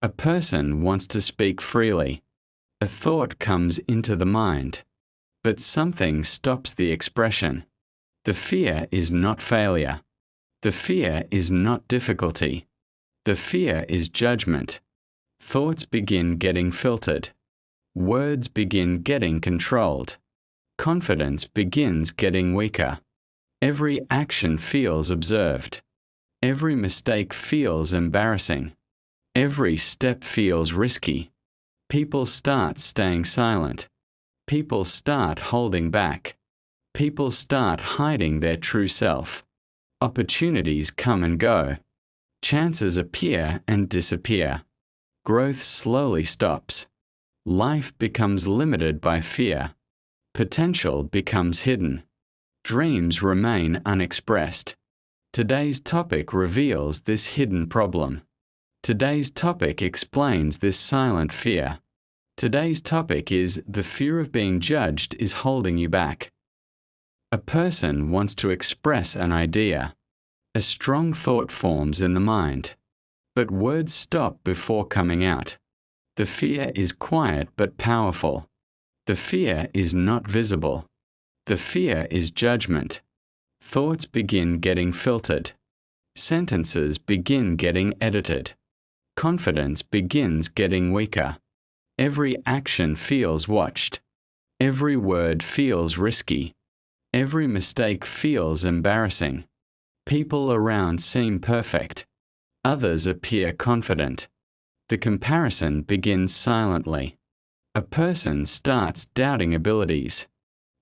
A person wants to speak freely. A thought comes into the mind, but something stops the expression. The fear is not failure. The fear is not difficulty. The fear is judgment. Thoughts begin getting filtered. Words begin getting controlled. Confidence begins getting weaker. Every action feels observed. Every mistake feels embarrassing. Every step feels risky. People start staying silent. People start holding back. People start hiding their true self. Opportunities come and go. Chances appear and disappear. Growth slowly stops. Life becomes limited by fear. Potential becomes hidden. Dreams remain unexpressed. Today's topic reveals this hidden problem. Today's topic explains this silent fear. Today's topic is the fear of being judged is holding you back. A person wants to express an idea. A strong thought forms in the mind, but words stop before coming out. The fear is quiet but powerful. The fear is not visible. The fear is judgment. Thoughts begin getting filtered. Sentences begin getting edited. Confidence begins getting weaker. Every action feels watched. Every word feels risky. Every mistake feels embarrassing. People around seem perfect. Others appear confident. The comparison begins silently. A person starts doubting abilities.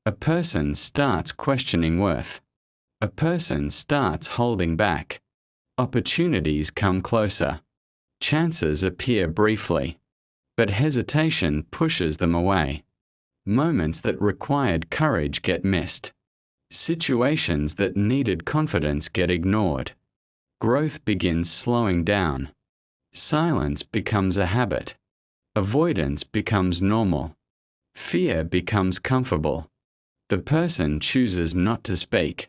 A person starts questioning worth. A person starts holding back. Opportunities come closer. Chances appear briefly, but hesitation pushes them away. Moments that required courage get missed. Situations that needed confidence get ignored. Growth begins slowing down. Silence becomes a habit. Avoidance becomes normal. Fear becomes comfortable. The person chooses not to speak.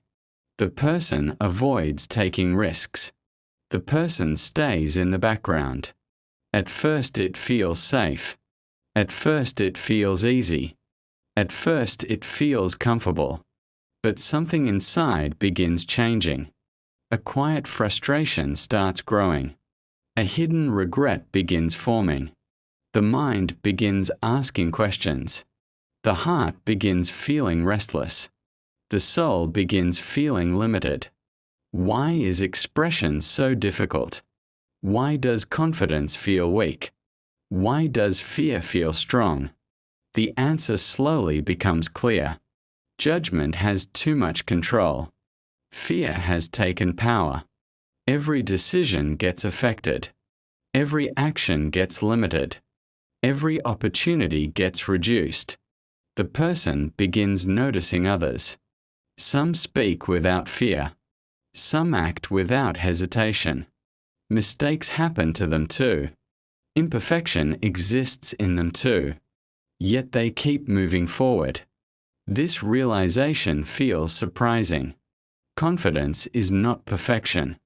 The person avoids taking risks. The person stays in the background. At first it feels safe. At first it feels easy. At first it feels comfortable. But something inside begins changing. A quiet frustration starts growing. A hidden regret begins forming. The mind begins asking questions. The heart begins feeling restless. The soul begins feeling limited. Why is expression so difficult? Why does confidence feel weak? Why does fear feel strong? The answer slowly becomes clear. Judgment has too much control. Fear has taken power. Every decision gets affected. Every action gets limited. Every opportunity gets reduced. The person begins noticing others. Some speak without fear. Some act without hesitation. Mistakes happen to them too. Imperfection exists in them too. Yet they keep moving forward. This realization feels surprising. Confidence is not perfection.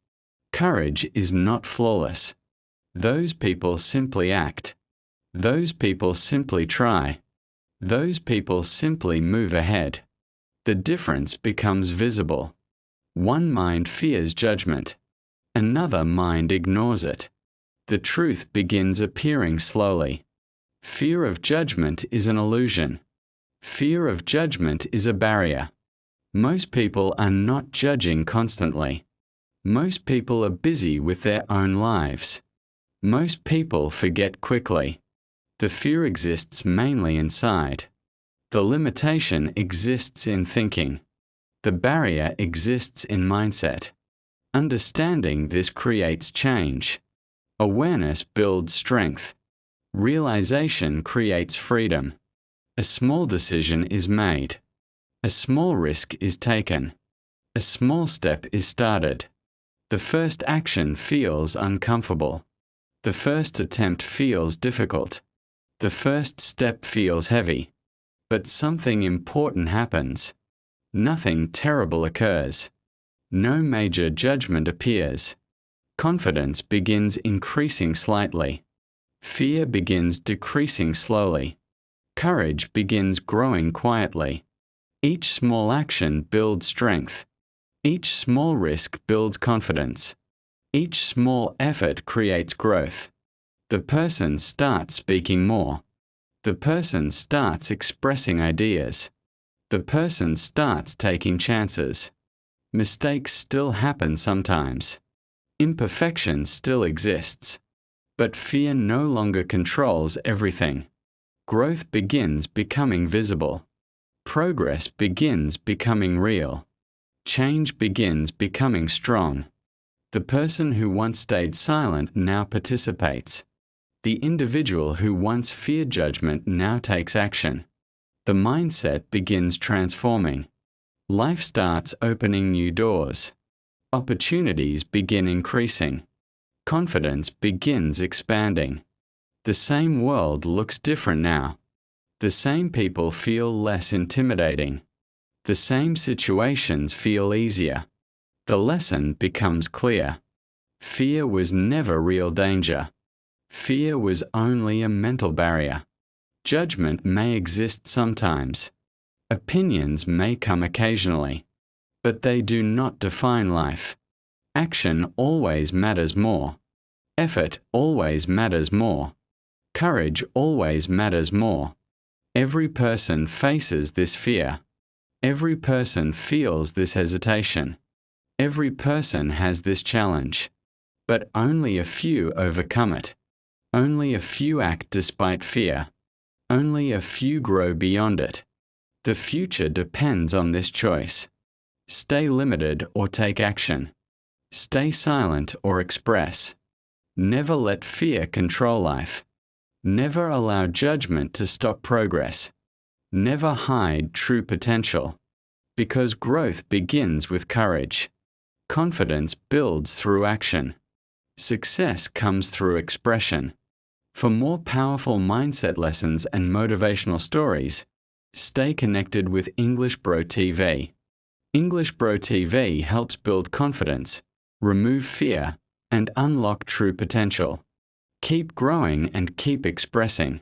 Courage is not flawless. Those people simply act. Those people simply try. Those people simply move ahead. The difference becomes visible. One mind fears judgment. Another mind ignores it. The truth begins appearing slowly. Fear of judgment is an illusion. Fear of judgment is a barrier. Most people are not judging constantly. Most people are busy with their own lives. Most people forget quickly. The fear exists mainly inside. The limitation exists in thinking. The barrier exists in mindset. Understanding this creates change. Awareness builds strength. Realization creates freedom. A small decision is made. A small risk is taken. A small step is started. The first action feels uncomfortable. The first attempt feels difficult. The first step feels heavy. But something important happens. Nothing terrible occurs. No major judgment appears. Confidence begins increasing slightly. Fear begins decreasing slowly. Courage begins growing quietly. Each small action builds strength. Each small risk builds confidence. Each small effort creates growth. The person starts speaking more. The person starts expressing ideas. The person starts taking chances. Mistakes still happen sometimes. Imperfection still exists. But fear no longer controls everything. Growth begins becoming visible. Progress begins becoming real. Change begins becoming strong. The person who once stayed silent now participates. The individual who once feared judgment now takes action. The mindset begins transforming. Life starts opening new doors. Opportunities begin increasing. Confidence begins expanding. The same world looks different now. The same people feel less intimidating. The same situations feel easier. The lesson becomes clear. Fear was never real danger. Fear was only a mental barrier. Judgment may exist sometimes. Opinions may come occasionally. But they do not define life. Action always matters more. Effort always matters more. Courage always matters more. Every person faces this fear. Every person feels this hesitation. Every person has this challenge. But only a few overcome it. Only a few act despite fear. Only a few grow beyond it. The future depends on this choice. Stay limited or take action. Stay silent or express. Never let fear control life. Never allow judgment to stop progress. Never hide true potential. Because growth begins with courage. Confidence builds through action. Success comes through expression. For more powerful mindset lessons and motivational stories, stay connected with English Bro TV. English Bro TV helps build confidence, remove fear, and unlock true potential. Keep growing and keep expressing.